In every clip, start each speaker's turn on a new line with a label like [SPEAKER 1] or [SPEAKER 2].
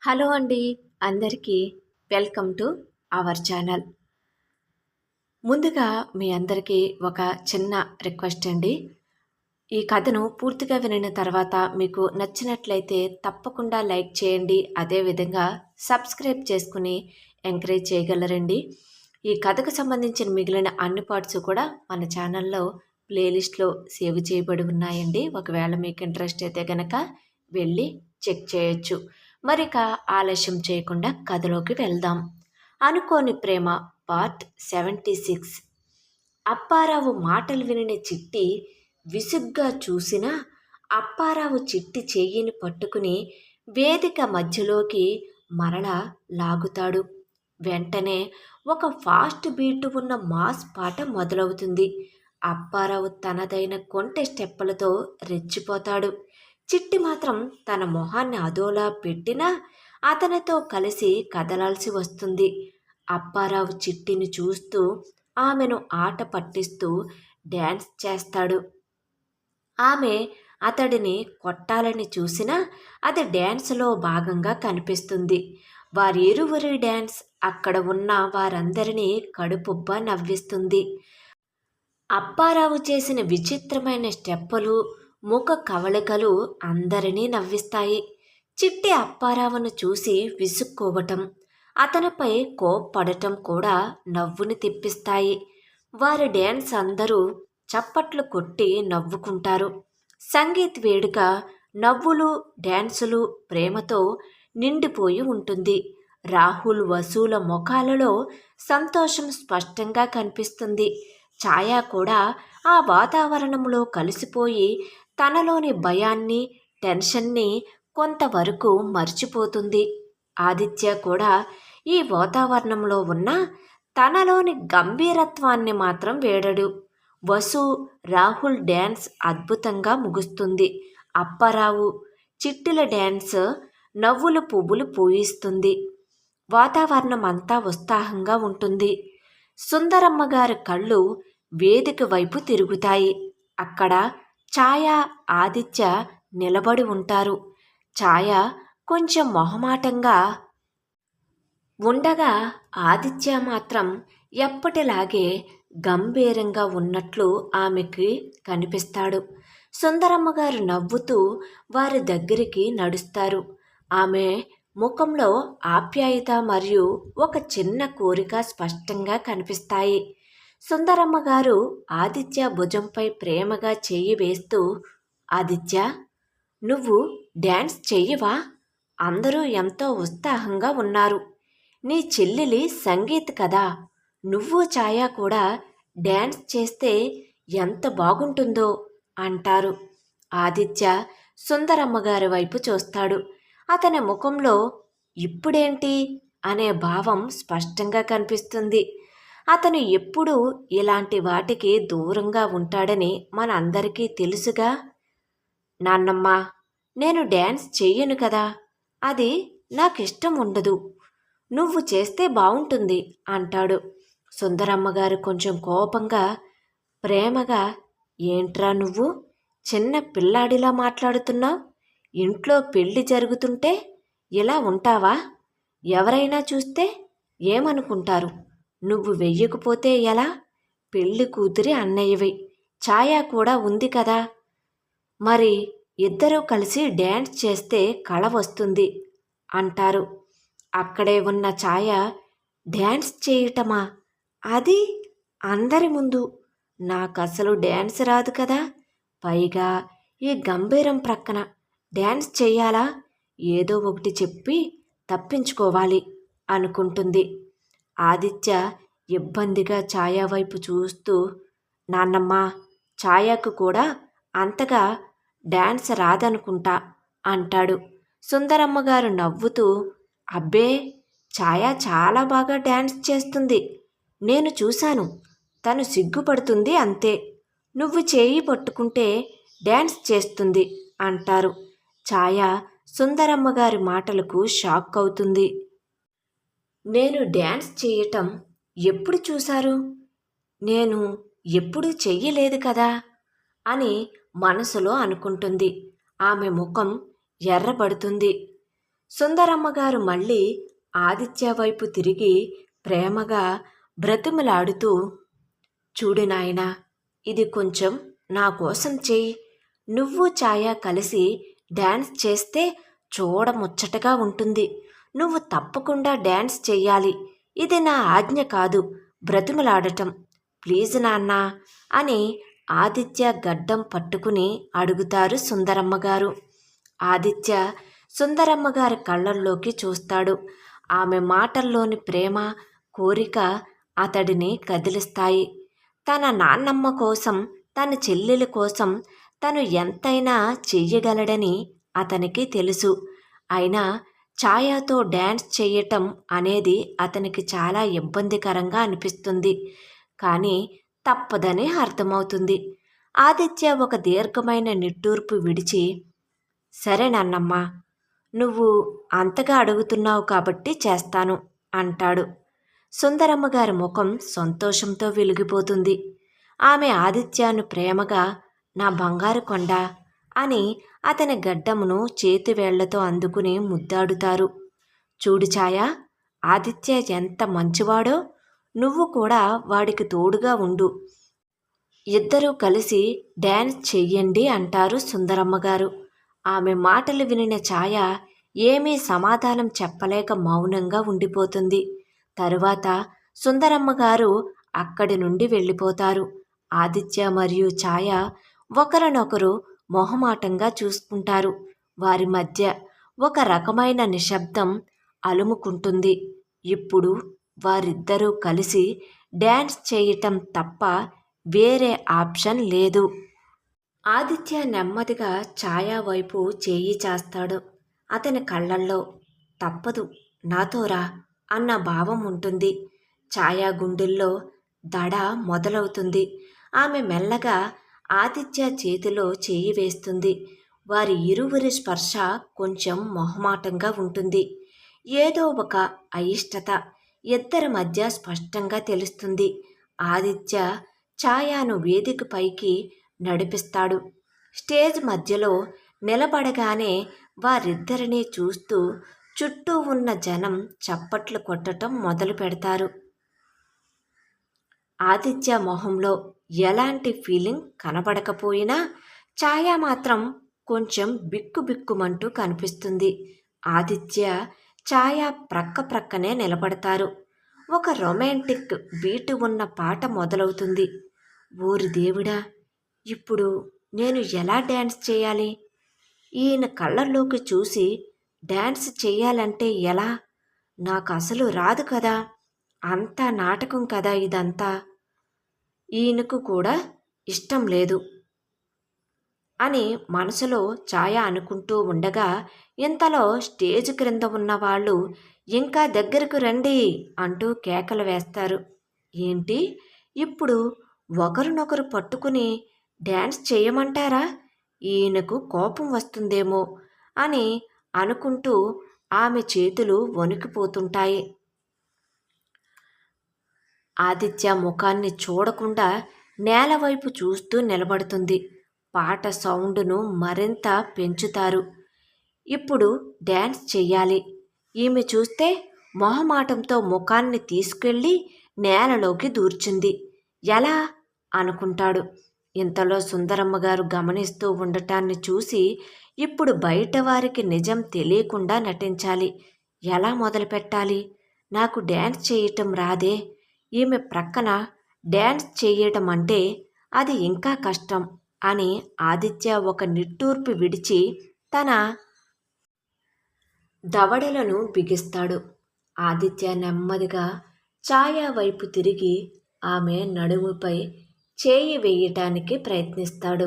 [SPEAKER 1] Hello అండి. అందరికీ welcome to our channel. ముందుగా మీ అందరికీ ఒక చిన్న రిక్వెస్ట్ అండి. ఈ కథను పూర్తిగా వినిన తర్వాత మీకు నచ్చినట్లయితే తప్పకుండా లైక్ చేయండి. అదేవిధంగా సబ్స్క్రైబ్ చేసుకుని ఎంకరేజ్ చేయగలరండి. ఈ కథకు సంబంధించిన మిగిలిన అన్ని పార్ట్స్ కూడా మన ఛానల్లో ప్లేలిస్ట్లో సేవ్ చేయబడి ఉన్నాయండి. ఒకవేళ మీకు ఇంట్రెస్ట్ అయితే గనక వెళ్ళి చెక్ చేయొచ్చు. మరిక ఆలస్యం చేయకుండా కథలోకి వెళ్దాం. అనుకోని ప్రేమ పార్ట్ 76. అప్పారావు మాటలు వినిన చిట్టి విసుగ్గా చూసినా అప్పారావు చిట్టి చెయ్యిని పట్టుకుని వేదిక మధ్యలోకి మరలా లాగుతాడు. వెంటనే ఒక ఫాస్ట్ బీటు ఉన్న మాస్ పాట మొదలవుతుంది. అప్పారావు తనదైన కొంటె స్టెప్పులతో రెచ్చిపోతాడు. చిట్టి మాత్రం తన మొహాన్ని అదోలా పెట్టినా అతనితో కలిసి కదలాల్సి వస్తుంది. అప్పారావు చిట్టిని చూస్తూ ఆమెను ఆట పట్టిస్తూ డ్యాన్స్ చేస్తాడు. ఆమె అతడిని కొట్టాలని చూసినా అది డ్యాన్స్లో భాగంగా కనిపిస్తుంది. వారిరువురి డ్యాన్స్ అక్కడ ఉన్న వారందరినీ కడుపుబ్బా నవ్విస్తుంది. అప్పారావు చేసిన విచిత్రమైన స్టెప్పులు, ముఖ కవళికలు అందరినీ నవ్విస్తాయి. చిట్టి అప్పారావును చూసి విసుక్కోవటం, అతనిపై కోప్పడటం కూడా నవ్వుని తెప్పిస్తాయి. వారి డ్యాన్స్ అందరూ చప్పట్లు కొట్టి నవ్వుకుంటారు. సంగీత్ వేడుక నవ్వులు, డ్యాన్సులు, ప్రేమతో నిండిపోయి ఉంటుంది. రాహుల్, వసూల ముఖాలలో సంతోషం స్పష్టంగా కనిపిస్తుంది. ఛాయ కూడా ఆ వాతావరణంలో కలిసిపోయి తనలోని భయాన్ని, టెన్షన్ని కొంతవరకు మర్చిపోతుంది. ఆదిత్య కూడా ఈ వాతావరణంలో ఉన్న తనలోని గంభీరత్వాన్ని మాత్రం వేడడు. వసు, రాహుల్ డ్యాన్స్ అద్భుతంగా ముగుస్తుంది. అప్పారావు, చిట్టిల డ్యాన్స్ నవ్వులు పువ్వులు పూయిస్తుంది. వాతావరణం అంతా ఉత్సాహంగా ఉంటుంది. సుందరమ్మ గారి కళ్ళు వేదిక వైపు తిరుగుతాయి. అక్కడ ఛాయ, ఆదిత్య నిలబడి ఉంటారు. ఛాయ కొంచెం మొహమాటంగా ఉండగా ఆదిత్య మాత్రం ఎప్పటిలాగే గంభీరంగా ఉన్నట్లు ఆమెకి కనిపిస్తాడు. సుందరమ్మ గారు నవ్వుతూ వారి దగ్గరికి నడుస్తారు. ఆమె ముఖంలో ఆప్యాయత మరియు ఒక చిన్న కోరిక స్పష్టంగా కనిపిస్తాయి. సుందరమ్మ గారు ఆదిత్య భుజంపై ప్రేమగా చెయ్యి వేస్తూ, ఆదిత్య, నువ్వు డ్యాన్స్ చెయ్యవా? అందరూ ఎంతో ఉత్సాహంగా ఉన్నారు. నీ చెల్లెలి సంగీత్ కదా, నువ్వు ఛాయ కూడా డ్యాన్స్ చేస్తే ఎంత బాగుంటుందో అంటారు. ఆదిత్య సుందరమ్మ గారి వైపు చూస్తాడు. అతని ముఖంలో ఇప్పుడేంటి అనే భావం స్పష్టంగా కనిపిస్తుంది. అతను ఎప్పుడూ ఇలాంటి వాటికి దూరంగా ఉంటాడని మనందరికీ తెలుసుగా. నాన్నమ్మ, నేను డ్యాన్స్ చెయ్యను కదా, అది నాకిష్టం ఉండదు. నువ్వు చేస్తే బావుంటుంది అంటాడు. సుందరమ్మగారు కొంచెం కోపంగా, ప్రేమగా, ఏంట్రా నువ్వు చిన్న పిల్లాడిలా మాట్లాడుతున్నావు? ఇంట్లో పెళ్లి జరుగుతుంటే ఇలా ఉంటావా? ఎవరైనా చూస్తే ఏమనుకుంటారు? నువ్వు వెయ్యకపోతే ఎలా? పెళ్లి కూతురి అన్నయ్యవి, ఛాయ కూడా ఉంది కదా. మరి ఇద్దరూ కలిసి డ్యాన్స్ చేస్తే కళ వస్తుంది అంటారు. అక్కడే ఉన్న ఛాయ, డ్యాన్స్ చేయటమా? అది అందరి ముందు? నాకసలు డ్యాన్స్ రాదు కదా, పైగా ఈ గంభీరం ప్రక్కన డ్యాన్స్ చెయ్యాలా? ఏదో ఒకటి చెప్పి తప్పించుకోవాలి అనుకుంటుంది. ఆదిత్య ఇబ్బందిగా ఛాయ వైపు చూస్తూ, నాన్నమ్మ, ఛాయకు కూడా అంతగా డ్యాన్స్ రాదనుకుంటా అంటాడు. సుందరమ్మగారు నవ్వుతూ, అబ్బే, ఛాయ చాలా బాగా డ్యాన్స్ చేస్తుంది. నేను చూశాను. తను సిగ్గుపడుతుంది అంతే. నువ్వు చేయి పట్టుకుంటే డ్యాన్స్ చేస్తుంది అంటారు. ఛాయ సుందరమ్మగారి మాటలకు షాక్ అవుతుంది. నేను డ్యాన్స్ చేయటం ఎప్పుడు చూశారు? నేను ఎప్పుడూ చెయ్యలేదు కదా అని మనసులో అనుకుంటుంది. ఆమె ముఖం ఎర్రబడుతుంది. సుందరమ్మ గారు మళ్ళీ ఆదిత్య వైపు తిరిగి ప్రేమగా బ్రతిమలాడుతూ, చూడు నాయనా, ఇది కొంచెం నా కోసం చెయ్యి. నువ్వు ఛాయ కలిసి డ్యాన్స్ చేస్తే చూడముచ్చటగా ఉంటుంది. నువ్వు తప్పకుండా డ్యాన్స్ చెయ్యాలి. ఇది నా ఆజ్ఞ కాదు, బ్రతిమలాడటం. ప్లీజ్ నాన్నా అని ఆదిత్య గడ్డం పట్టుకుని అడుగుతారు సుందరమ్మగారు. ఆదిత్య సుందరమ్మగారి కళ్ళల్లోకి చూస్తాడు. ఆమె మాటల్లోని ప్రేమ, కోరిక అతడిని కదిలిస్తాయి. తన నాన్నమ్మ కోసం, తన చెల్లెలి కోసం తను ఎంతైనా చెయ్యగలడని అతనికి తెలుసు. అయినా ఛాయతో డ్యాన్స్ చేయటం అనేది అతనికి చాలా ఇబ్బందికరంగా అనిపిస్తుంది. కానీ తప్పదని అర్థమవుతుంది. ఆదిత్య ఒక దీర్ఘమైన నిట్టూర్పు విడిచి, సరే నాన్నమ్మ, నువ్వు అంతగా అడుగుతున్నావు కాబట్టి చేస్తాను అంటాడు. సుందరమ్మ గారి ముఖం సంతోషంతో వెలిగిపోతుంది. ఆమె ఆదిత్యాను ప్రేమగా నా బంగారు కొండ అని అతని గడ్డమును చేతివేళ్లతో అందుకుని ముద్దాడుతారు. చూడు ఛాయ, ఆదిత్య ఎంత మంచివాడో, నువ్వు కూడా వాడికి తోడుగా ఉండు. ఇద్దరూ కలిసి డ్యాన్స్ చెయ్యండి అంటారు సుందరమ్మగారు. ఆమె మాటలు వినిన ఛాయ ఏమీ సమాధానం చెప్పలేక మౌనంగా ఉండిపోతుంది. తరువాత సుందరమ్మగారు అక్కడి నుండి వెళ్ళిపోతారు. ఆదిత్య మరియు ఛాయ ఒకరినొకరు మొహమాటంగా చూసుకుంటారు. వారి మధ్య ఒక రకమైన నిశ్శబ్దం అలుముకుంటుంది. ఇప్పుడు వారిద్దరూ కలిసి డ్యాన్స్ చేయటం తప్ప వేరే ఆప్షన్ లేదు. ఆదిత్య నెమ్మదిగా ఛాయ వైపు చేయి చేస్తాడు. అతని కళ్ళల్లో తప్పదు, నాతోరా అన్న భావం ఉంటుంది. ఛాయ గుండెల్లో దడ మొదలవుతుంది. ఆమె మెల్లగా ఆదిత్య చేతిలో చేయి వేస్తుంది. వారి ఇరువురి స్పర్శ కొంచెం మొహమాటంగా ఉంటుంది. ఏదో ఒక అయిష్టత ఇద్దరి మధ్య స్పష్టంగా తెలుస్తుంది. ఆదిత్య ఛాయను వేదిక పైకి నడిపిస్తాడు. స్టేజ్ మధ్యలో నిలబడగానే వారిద్దరినీ చూస్తూ చుట్టూ ఉన్న జనం చప్పట్లు కొట్టడం మొదలు పెడతారు. ఆదిత్య మొహంలో ఎలాంటి ఫీలింగ్ కనబడకపోయినా ఛాయ మాత్రం కొంచెం బిక్కుబిక్కుమంటూ కనిపిస్తుంది. ఆదిత్య ఛాయ ప్రక్కనే నిలబడతారు. ఒక రొమాంటిక్ బీటు ఉన్న పాట మొదలవుతుంది. ఓరి దేవుడా, ఇప్పుడు నేను ఎలా డ్యాన్స్ చేయాలి? ఈయన కళ్ళల్లోకి చూసి డ్యాన్స్ చేయాలంటే ఎలా? నాకు అసలు రాదు కదా, అంతా నాటకం కదా ఇదంతా. ఈయనకు కూడా ఇష్టం లేదు అని మనసులో ఛాయ అనుకుంటూ ఉండగా ఇంతలో స్టేజ్ క్రింద ఉన్నవాళ్ళు ఇంకా దగ్గరకు రండి అంటూ కేకలు వేస్తారు. ఏంటి, ఇప్పుడు ఒకరినొకరు పట్టుకుని డ్యాన్స్ చేయమంటారా? ఈయనకు కోపం వస్తుందేమో అని అనుకుంటూ ఆమె చేతులు వణికిపోతుంటాయి. ఆదిత్య ముఖాన్ని చూడకుండా నేలవైపు చూస్తూ నిలబడుతుంది. పాట సౌండును మరింత పెంచుతారు. ఇప్పుడు డ్యాన్స్ చెయ్యాలి. ఈమె చూస్తే మొహమాటంతో ముఖాన్ని తీసుకెళ్ళి నేలలోకి దూర్చింది. ఎలా అనుకుంటాడు. ఇంతలో సుందరమ్మ గారు గమనిస్తూ ఉండటాన్ని చూసి ఇప్పుడు బయట వారికి నిజం తెలియకుండా నటించాలి. ఎలా మొదలుపెట్టాలి? నాకు డ్యాన్స్ చేయటం రాదే. ఈమె ప్రక్కన డ్యాన్స్ చేయటం అంటే అది ఇంకా కష్టం అని ఆదిత్య ఒక నిట్టూర్పు విడిచి తన దవడలను బిగిస్తాడు. ఆదిత్య నెమ్మదిగా ఛాయ వైపు తిరిగి ఆమె నడుముపై చేయి వేయటానికి ప్రయత్నిస్తాడు.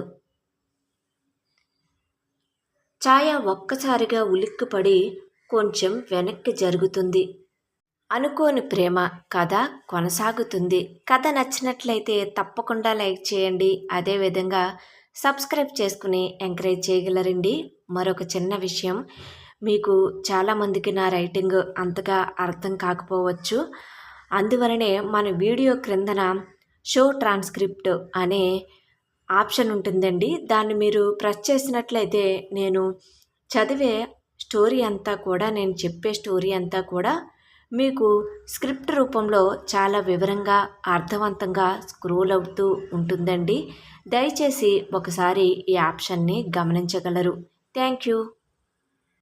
[SPEAKER 1] ఛాయ ఒక్కసారిగా ఉలిక్కిపడి కొంచెం వెనక్కి జరుగుతుంది. అనుకోని ప్రేమ కథ కొనసాగుతుంది. కథ నచ్చినట్లయితే తప్పకుండా లైక్ చేయండి. అదేవిధంగా సబ్స్క్రైబ్ చేసుకుని ఎంకరేజ్ చేయగలరండి. మరొక చిన్న విషయం, మీకు చాలామందికి నా రైటింగ్ అంతగా అర్థం కాకపోవచ్చు. అందువలనే మన వీడియో క్రిందన షో ట్రాన్స్క్రిప్ట్ అనే ఆప్షన్ ఉంటుందండి. దాన్ని మీరు ప్రెస్ చేసినట్లయితే నేను చదివే స్టోరీ అంతా కూడా నేను చెప్పే స్టోరీ అంతా కూడా మీకు స్క్రిప్ట్ రూపంలో చాలా వివరంగా అర్థవంతంగా స్క్రోల్ అవుతూ ఉంటుందండి. దయచేసి ఒకసారి ఈ ఆప్షన్ని గమనించగలరు. Thank you.